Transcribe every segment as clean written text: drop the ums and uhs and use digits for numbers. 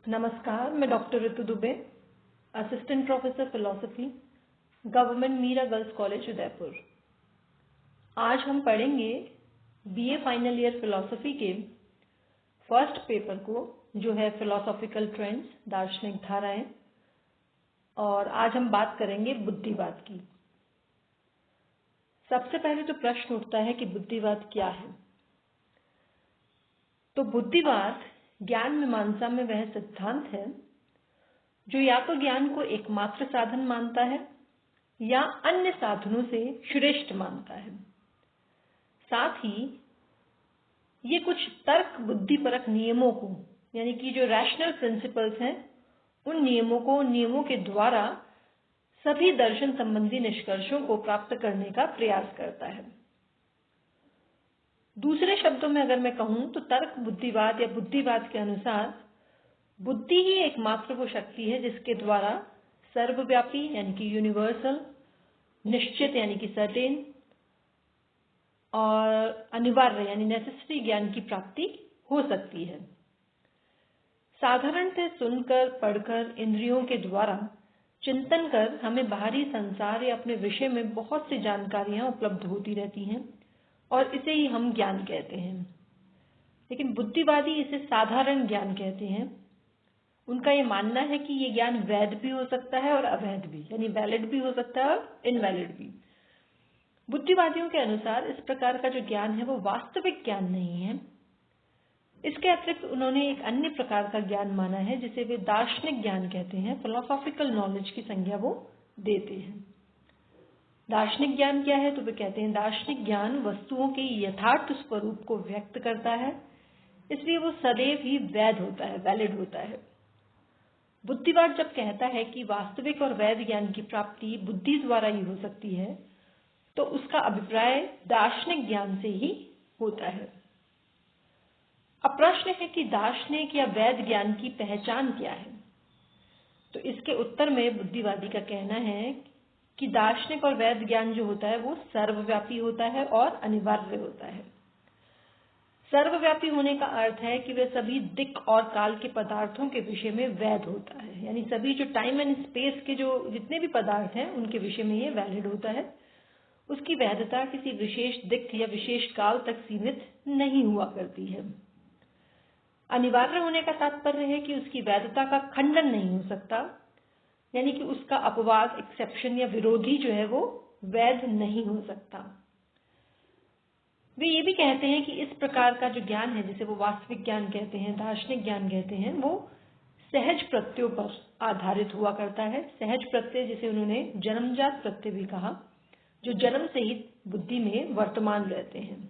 नमस्कार, मैं doctor Ritu Dubey, assistant professor philosophy, government Meera girls college Udaipur. आज हम पढ़ेंगे बीए फाइनल ईयर फिलॉसफी के फर्स्ट पेपर को, जो है फिलोसॉफिकल ट्रेंड्स, दार्शनिक धाराएं। और आज हम बात करेंगे बुद्धिवाद की। सबसे पहले तो प्रश्न उठता है कि बुद्धिवाद क्या है। तो बुद्धिवाद ज्ञान मीमांसा में वह सिद्धांत है जो या तो ज्ञान को एकमात्र साधन मानता है या अन्य साधनों से श्रेष्ठ मानता है। साथ ही ये कुछ तर्क बुद्धिपरक नियमों को, यानी कि जो रैशनल प्रिंसिपल्स हैं, उन नियमों के द्वारा सभी दर्शन संबंधी निष्कर्षों को प्राप्त करने का प्रयास करता है। दूसरे शब्दों में अगर मैं कहूं तो तर्क बुद्धिवाद या बुद्धिवाद के अनुसार बुद्धि ही एकमात्र वो शक्ति है जिसके द्वारा सर्वव्यापी यानी कि यूनिवर्सल, निश्चित यानी कि सर्टेन, और अनिवार्य यानी नेसेसरी ज्ञान की प्राप्ति हो सकती है। साधारणतः सुनकर, पढ़कर, इंद्रियों के द्वारा चिंतन कर हमें बाहरी संसार या अपने विषय में बहुत सी जानकारियां उपलब्ध होती रहती हैं और इसे ही हम ज्ञान कहते हैं। लेकिन बुद्धिवादी इसे साधारण ज्ञान कहते हैं। उनका ये मानना है कि ये ज्ञान वैध भी हो सकता है और अवैध भी, यानी वैलिड भी हो सकता है और इनवैलिड भी। बुद्धिवादियों के अनुसार इस प्रकार का जो ज्ञान है वो वास्तविक ज्ञान नहीं है। इसके अतिरिक्त उन्होंने एक अन्य प्रकार का ज्ञान माना है जिसे वे दार्शनिक ज्ञान कहते हैं। फिलोसॉफिकल नॉलेज की संज्ञा वो देते हैं। दार्शनिक ज्ञान क्या है? तो वे कहते हैं दार्शनिक ज्ञान वस्तुओं के यथार्थ स्वरूप को व्यक्त करता है, इसलिए वो सदैव ही वैध होता है, वैलिड होता है। बुद्धिवाद जब कहता है कि वास्तविक और वैध ज्ञान की प्राप्ति बुद्धि द्वारा ही हो सकती है, तो उसका अभिप्राय दार्शनिक ज्ञान से ही होता है। अब प्रश्न है कि दार्शनिक या वैध ज्ञान की पहचान क्या है? तो इसके उत्तर में बुद्धिवादी का कहना है कि दार्शनिक और वैध ज्ञान जो होता है वो सर्वव्यापी होता है और अनिवार्य होता है। सर्वव्यापी होने का अर्थ है कि वह सभी दिक् और काल के पदार्थों के विषय में वैध होता है, यानी सभी जो टाइम एंड स्पेस के जो जितने भी पदार्थ हैं उनके विषय में ये वैलिड होता है। उसकी वैधता किसी विशेष दिक् या विशेष काल तक सीमित नहीं हुआ करती है। अनिवार्य होने का तात्पर्य है कि उसकी वैधता का खंडन नहीं हो सकता, यानी कि उसका अपवाद, एक्सेप्शन या विरोधी जो है वो वैध नहीं हो सकता। वे ये भी कहते हैं कि इस प्रकार का जो ज्ञान है, जिसे वो वास्तविक ज्ञान कहते हैं, दार्शनिक ज्ञान कहते हैं, वो सहज प्रत्ययों पर आधारित हुआ करता है। सहज प्रत्यय जिसे उन्होंने जन्मजात प्रत्यय भी कहा, जो जन्म से ही बुद्धि में वर्तमान रहते हैं।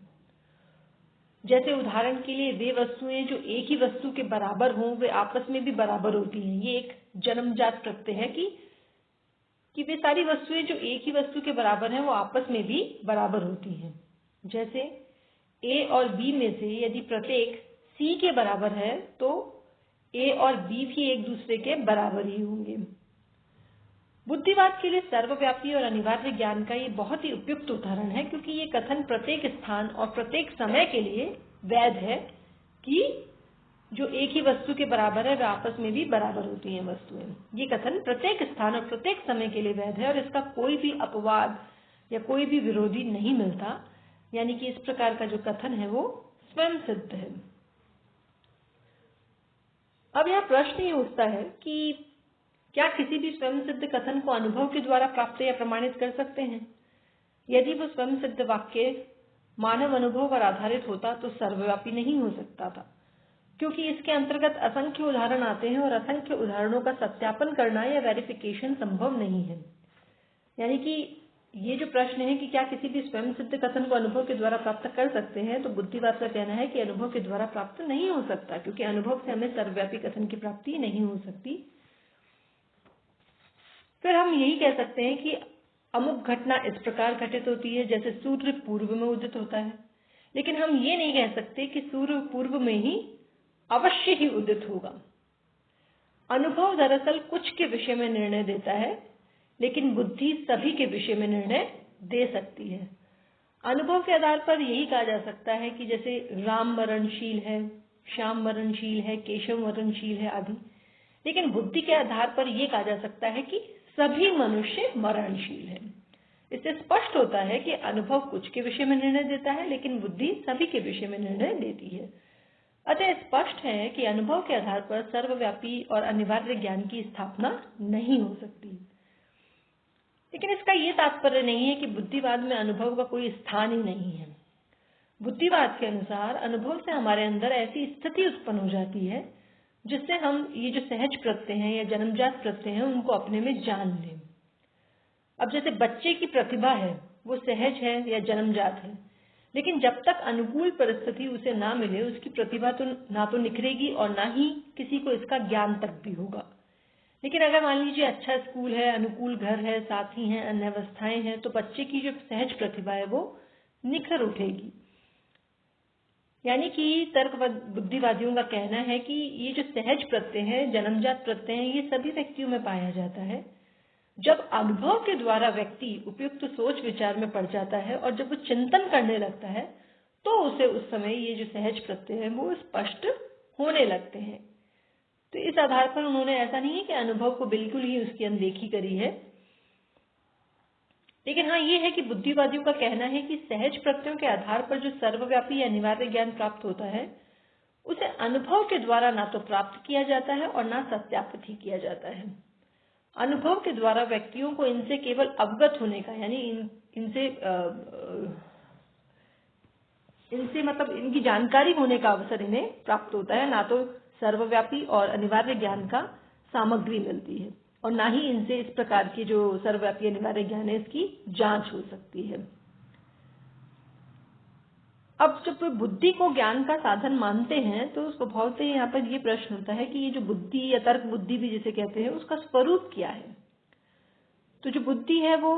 जैसे उदाहरण के लिए वे वस्तुएं जो एक ही वस्तु के बराबर हों, वे आपस में भी बराबर होती हैं। ये एक जन्मजात प्रत्यय है कि वे सारी वस्तुएं जो एक ही वस्तु के बराबर हैं वो आपस में भी बराबर होती हैं। जैसे A और B में से यदि प्रत्येक C के बराबर है तो A और B भी एक दूसरे के बराबर ही होंगे। बुद्धिवाद के लिए सर्वव्यापी और अनिवार्य ज्ञान का ये बहुत ही उपयुक्त उदाहरण है, क्योंकि ये कथन प्रत्येक स्थान और प्रत्येक समय के लिए वैध है कि जो एक ही वस्तु के बराबर है वे आपस में भी बराबर होती हैं वस्तुएं। ये कथन प्रत्येक स्थान और प्रत्येक समय के लिए वैध है और इसका कोई भी अपवाद या कोई भी विरोधी नहीं मिलता, यानी कि इस प्रकार का जो कथन है वो स्वयं सिद्ध है। अब यह प्रश्न ये उठता है कि क्या किसी भी स्वयं सिद्ध कथन को अनुभव के द्वारा प्राप्त या प्रमाणित कर सकते हैं? यदि वो स्वयं सिद्ध वाक्य मानव अनुभव पर आधारित होता तो सर्वव्यापी नहीं हो सकता था, क्योंकि इसके अंतर्गत असंख्य उदाहरण आते हैं और असंख्य उदाहरणों का सत्यापन करना या वेरिफिकेशन संभव नहीं है। यानी कि ये जो प्रश्न है कि क्या किसी भी स्वयं सिद्ध कथन को अनुभव के द्वारा प्राप्त कर सकते हैं, तो बुद्धिवाद का कहना है कि अनुभव के द्वारा प्राप्त नहीं हो सकता, क्योंकि अनुभव से हमें सर्वव्यापी कथन की प्राप्ति नहीं हो सकती। फिर हम यही कह सकते हैं कि अमुक घटना इस प्रकार घटित होती है जैसे सूर्य पूर्व में उदित होता है, लेकिन हम ये नहीं कह सकते कि सूर्य पूर्व में ही अवश्य ही उदित होगा। अनुभव दरअसल कुछ के विषय में निर्णय देता है, लेकिन बुद्धि सभी के विषय में निर्णय दे सकती है। अनुभव के आधार पर यही कहा जा सकता है कि जैसे राम मरणशील है, श्याम मरणशील है, केशव मरणशील है आदि, लेकिन बुद्धि के आधार पर यह कहा जा सकता है कि सभी मनुष्य मरणशील है। इससे स्पष्ट होता है कि अनुभव कुछ के विषय में निर्णय देता है, लेकिन बुद्धि सभी के विषय में निर्णय देती है। अतः स्पष्ट है कि अनुभव के आधार पर सर्वव्यापी और अनिवार्य ज्ञान की स्थापना नहीं हो सकती। लेकिन इसका ये तात्पर्य नहीं है कि बुद्धिवाद में अनुभव का कोई स्थान ही नहीं है। बुद्धिवाद के अनुसार अनुभव से हमारे अंदर ऐसी स्थिति उत्पन्न हो जाती है जिससे हम ये जो सहज प्रत्यय हैं या जन्मजात प्रत्यय हैं उनको अपने में जान लें। अब जैसे बच्चे की प्रतिभा है वो सहज है या जन्मजात है, लेकिन जब तक अनुकूल परिस्थिति उसे ना मिले उसकी प्रतिभा तो ना तो निखरेगी और ना ही किसी को इसका ज्ञान तक भी होगा। लेकिन अगर मान लीजिए अच्छा स्कूल है, अनुकूल घर है, साथी हैं, अन्य अवस्थाएं हैं, तो बच्चे की जो सहज प्रतिभा है वो निखर उठेगी। यानी कि तर्क बुद्धिवादियों का कहना है कि ये जो सहज प्रत्यय है, जन्मजात प्रत्यय है, ये सभी व्यक्तियों में पाया जाता है। जब अनुभव के द्वारा व्यक्ति उपयुक्त सोच विचार में पड़ जाता है और जब वो चिंतन करने लगता है तो उसे उस समय ये जो सहज प्रत्यय है वो स्पष्ट होने लगते हैं। तो इस आधार पर उन्होंने ऐसा नहीं है कि अनुभव को बिल्कुल ही उसकी अनदेखी करी है, लेकिन हाँ ये है कि बुद्धिवादियों का कहना है कि सहज प्रत्ययों के आधार पर जो सर्वव्यापी या अनिवार्य ज्ञान प्राप्त होता है उसे अनुभव के द्वारा ना तो प्राप्त किया जाता है और ना सत्यापित ही किया जाता है। अनुभव के द्वारा व्यक्तियों को इनसे केवल अवगत होने का यानी इनसे मतलब इनकी जानकारी होने का अवसर इन्हें प्राप्त होता है, ना तो सर्वव्यापी और अनिवार्य ज्ञान का सामग्री मिलती है और ना ही इनसे इस प्रकार की जो सर्वव्यापी अनिवार्य ज्ञान है इसकी जांच हो सकती है। अब जब बुद्धि को ज्ञान का साधन मानते हैं तो स्वभाव से यहाँ पर ये प्रश्न होता है कि ये जो बुद्धि या तर्क बुद्धि भी जिसे कहते हैं उसका स्वरूप क्या है। तो जो बुद्धि है वो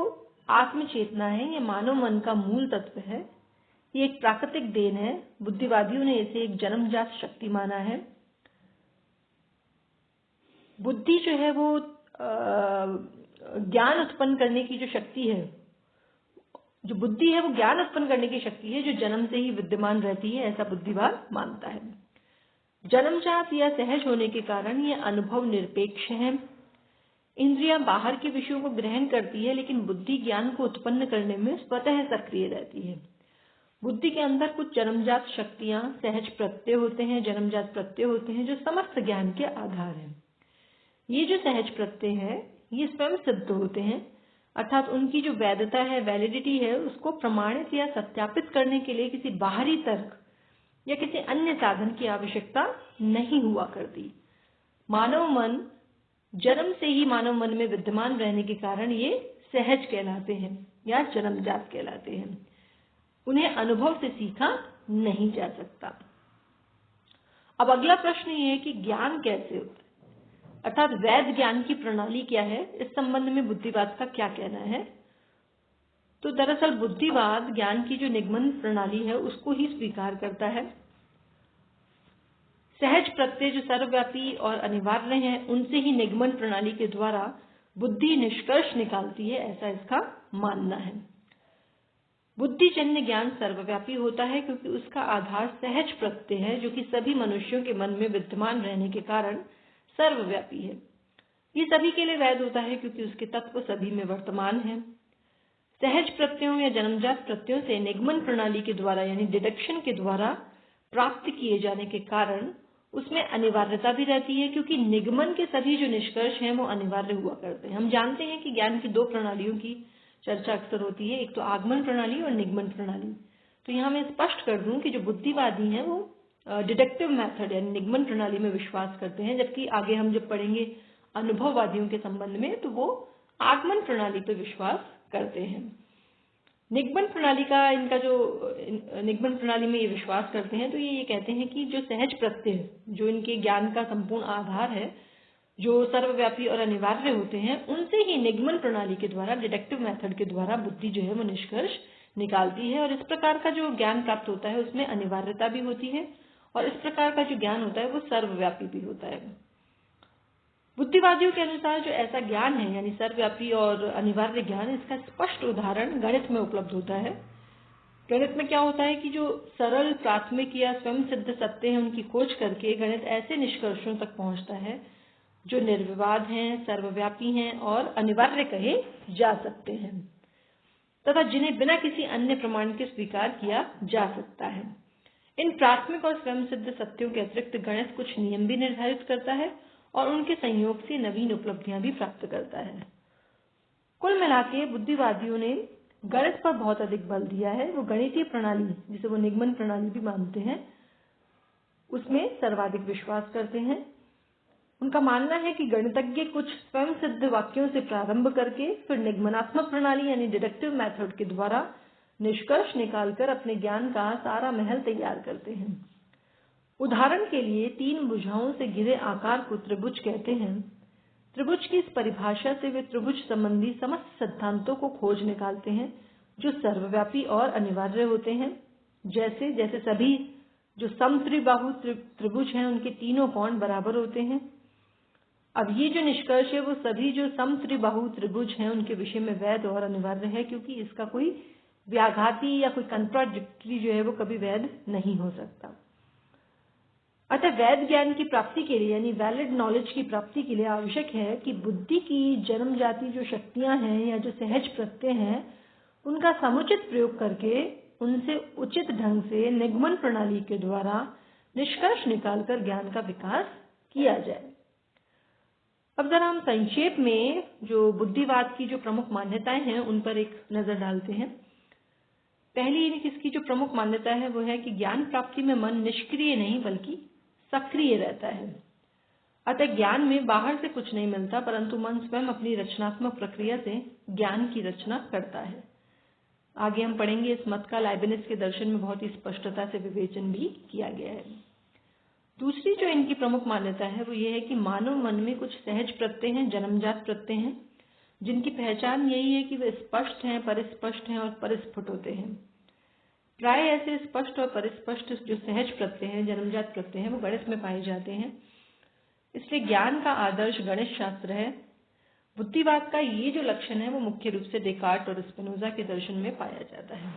आत्म चेतना है, ये मानव मन का मूल तत्व है, ये एक प्राकृतिक देन है। बुद्धिवादियों ने इसे एक जन्मजात शक्ति माना है। बुद्धि जो है वो ज्ञान उत्पन्न करने की जो शक्ति है, जो बुद्धि है वो ज्ञान उत्पन्न करने की शक्ति है जो जन्म से ही विद्यमान रहती है, ऐसा बुद्धिवाद मानता है। जन्मजात या सहज होने के कारण यह अनुभव निरपेक्ष है। इंद्रियां बाहर के विषयों को ग्रहण करती है, लेकिन बुद्धि ज्ञान को उत्पन्न करने में स्वतः सक्रिय रहती है। बुद्धि के अंदर कुछ जन्मजात शक्तियां, सहज प्रत्यय होते हैं, जन्मजात प्रत्यय होते हैं जो समस्त ज्ञान के आधार हैं। ये जो सहज प्रत्यय है ये स्वयं सिद्ध होते हैं, अर्थात उनकी जो वैधता है, वैलिडिटी है, उसको प्रमाणित या सत्यापित करने के लिए किसी बाहरी तर्क या किसी अन्य साधन की आवश्यकता नहीं हुआ करती। मानव मन जन्म से ही मानव मन में विद्यमान रहने के कारण ये सहज कहलाते हैं या जन्मजात कहलाते हैं। उन्हें अनुभव से सीखा नहीं जा सकता। अब अगला प्रश्न ये है कि ज्ञान कैसे होता है, अर्थात वैध ज्ञान की प्रणाली क्या है। इस संबंध में बुद्धिवाद का क्या कहना है। तो दरअसल बुद्धिवाद ज्ञान की जो निगमन प्रणाली है उसको ही स्वीकार करता है। सहज प्रत्यय जो सर्वव्यापी और अनिवार्य हैं उनसे ही निगमन प्रणाली के द्वारा बुद्धि निष्कर्ष निकालती है, ऐसा इसका मानना है। बुद्धिजन्य ज्ञान सर्वव्यापी होता है क्योंकि उसका आधार सहज प्रत्यय है जो कि सभी मनुष्यों के मन में विद्यमान रहने के कारण सर्वव्यापी है। ये सभी के लिए वैध होता है क्योंकि उसके तत्व सभी में वर्तमान है। सहज प्रत्ययों या जन्मजात प्रत्ययों से निगमन प्रणाली के द्वारा यानी डिडक्शन के द्वारा प्राप्त किए जाने के कारण उसमें अनिवार्यता भी रहती है, क्योंकि निगमन के सभी जो निष्कर्ष हैं वो अनिवार्य हुआ करते हैं। हम जानते हैं कि ज्ञान की दो प्रणालियों की चर्चा अक्सर होती है, एक तो आगमन प्रणाली और निगमन प्रणाली। तो यहाँ मैं स्पष्ट कर दूं कि जो बुद्धिवादी हैं वो डिडक्टिव मेथड यानी निगमन प्रणाली में विश्वास करते हैं, जबकि आगे हम जब पढ़ेंगे अनुभववादियों के संबंध में तो वो आगमन प्रणाली पर विश्वास करते हैं। निगमन प्रणाली का इनका जो निगमन प्रणाली में ये विश्वास करते हैं तो ये कहते हैं कि जो सहज प्रत्यय जो इनके ज्ञान का संपूर्ण आधार है, जो सर्वव्यापी और अनिवार्य होते हैं, उनसे ही निगमन प्रणाली के द्वारा डिडक्टिव मेथड के द्वारा बुद्धि जो है वो निष्कर्ष निकालती है। और इस प्रकार का जो ज्ञान प्राप्त होता है उसमें अनिवार्यता भी होती है और इस प्रकार का जो ज्ञान होता है वो सर्वव्यापी भी होता है। बुद्धिवादियों के अनुसार जो ऐसा ज्ञान है यानी सर्वव्यापी और अनिवार्य ज्ञान, इसका स्पष्ट उदाहरण गणित में उपलब्ध होता है। गणित में क्या होता है कि जो सरल प्राथमिक या स्वयं सिद्ध सत्य है उनकी खोज करके गणित ऐसे निष्कर्षों तक पहुंचता है जो निर्विवाद हैं, सर्वव्यापी हैं और अनिवार्य कहे जा सकते हैं, तथा जिन्हें बिना किसी अन्य प्रमाण के स्वीकार किया जा सकता है। इन प्राथमिक और स्वयं सिद्ध सत्यों के अतिरिक्त गणित कुछ नियम भी निर्धारित करता है और उनके संयोग से नवीन उपलब्धियां भी प्राप्त करता है। कुल मिलाकर बुद्धिवादियों ने गणित पर बहुत अधिक बल दिया है। वो गणितीय प्रणाली, जिसे वो निगमन प्रणाली भी मानते हैं, उसमें सर्वाधिक विश्वास करते हैं। उनका मानना है कि गणितज्ञ कुछ स्वयं सिद्ध वाक्यों से प्रारंभ करके फिर निगमनात्मक प्रणाली यानी डिडक्टिव मेथड के द्वारा निष्कर्ष निकालकर अपने ज्ञान का सारा महल तैयार करते हैं। उदाहरण के लिए 3 भुजाओं से घिरे आकार को त्रिभुज कहते हैं। त्रिभुज की इस परिभाषा से वे त्रिभुज संबंधी समस्त सिद्धांतों को खोज निकालते हैं जो सर्वव्यापी और अनिवार्य होते हैं। जैसे जैसे सभी जो समत्रिबाहु त्रिभुज हैं उनके तीनों कोण बराबर होते हैं। अब ये जो निष्कर्ष है वो सभी जो समत्रिबाहु त्रिभुज हैं उनके विषय में वैध और अनिवार्य है, क्योंकि इसका कोई व्याघाती या कोई कंट्राडिक्टरी जो है वो कभी वैध नहीं हो सकता। अतः वैध ज्ञान की प्राप्ति के लिए यानी वैलिड नॉलेज की प्राप्ति के लिए आवश्यक है कि बुद्धि की जन्मजाति जो शक्तियां हैं या जो सहज प्रत्यय हैं उनका समुचित प्रयोग करके उनसे उचित ढंग से निगमन प्रणाली के द्वारा निष्कर्ष निकालकर ज्ञान का विकास किया जाए। अब जरा हम संक्षेप में जो बुद्धिवाद की जो प्रमुख मान्यताएं हैं उन पर एक नजर डालते हैं। पहली इसकी जो प्रमुख मान्यता है वो है कि ज्ञान प्राप्ति में मन निष्क्रिय नहीं बल्कि सक्रिय रहता है। अतः ज्ञान में बाहर से कुछ नहीं मिलता, परंतु मन स्वयं अपनी रचनात्मक प्रक्रिया से ज्ञान की रचना करता है। आगे हम पढ़ेंगे इस मत का लाइबनिज के दर्शन में बहुत ही स्पष्टता से विवेचन भी किया गया है। दूसरी जो इनकी प्रमुख मान्यता है वो ये है कि मानव मन में कुछ सहज प्रत्यय हैं, जन्मजात प्रत्यय हैं, जिनकी पहचान यही है कि वे स्पष्ट हैं, परिस्पष्ट हैं और परिस्फुट होते हैं। प्राय ऐसे स्पष्ट और परिस्पष्ट जो सहज प्रत्यय हैं, जन्मजात प्रत्यय हैं, वो गणित में पाए जाते हैं। इसलिए ज्ञान का आदर्श गणित शास्त्र है। बुद्धिवाद का ये जो लक्षण है वो मुख्य रूप से डेकार्ट और स्पिनोजा के दर्शन में पाया जाता है।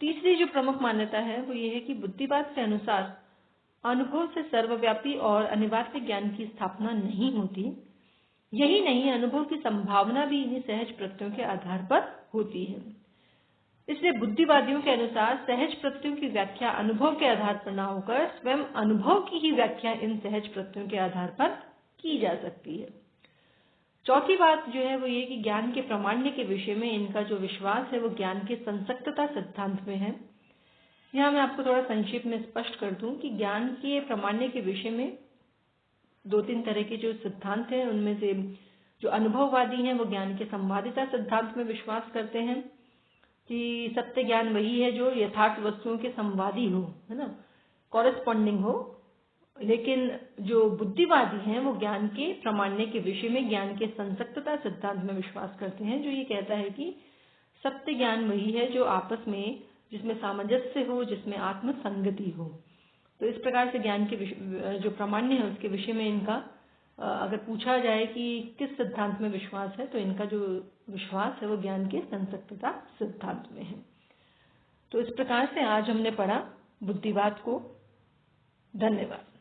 तीसरी जो प्रमुख मान्यता है वो ये है कि बुद्धिवाद के अनुसार अनुभव से सर्वव्यापी और अनिवार्य ज्ञान की स्थापना नहीं होती। यही नहीं, अनुभव की संभावना भी इन्हीं सहज प्रत्ययों के आधार पर होती है। इसलिए बुद्धिवादियों के अनुसार सहज प्रत्ययों की व्याख्या अनुभव के आधार पर न होकर स्वयं अनुभव की ही व्याख्या इन सहज प्रत्ययों के आधार पर की जा सकती है। चौथी बात जो है वो ये कि ज्ञान के प्रामाण्य के विषय में इनका जो विश्वास है वो ज्ञान के संसक्तता सिद्धांत में है। यहाँ मैं आपको थोड़ा संक्षेप में स्पष्ट कर दूं कि ज्ञान के प्रामाण्य के विषय में 2-3 तरह के जो सिद्धांत हैं उनमें से जो अनुभववादी हैं वो ज्ञान के संवादिता सिद्धांत में विश्वास करते हैं कि सत्य ज्ञान वही है जो यथार्थ वस्तुओं के संवादी हो, है ना, कॉरेस्पॉन्डिंग हो। लेकिन जो बुद्धिवादी हैं वो ज्ञान के प्रामाण्य के विषय में ज्ञान के संसक्तता सिद्धांत में विश्वास करते हैं, जो ये कहता है कि सत्य ज्ञान वही है जो आपस में जिसमें सामंजस्य हो, जिसमें आत्म संगति हो। तो इस प्रकार से ज्ञान के जो प्रामाण्य है उसके विषय में इनका अगर पूछा जाए कि किस सिद्धांत में विश्वास है तो इनका जो विश्वास है वो ज्ञान के संसक्तता सिद्धांत में है। तो इस प्रकार से आज हमने पढ़ा बुद्धिवाद को। धन्यवाद।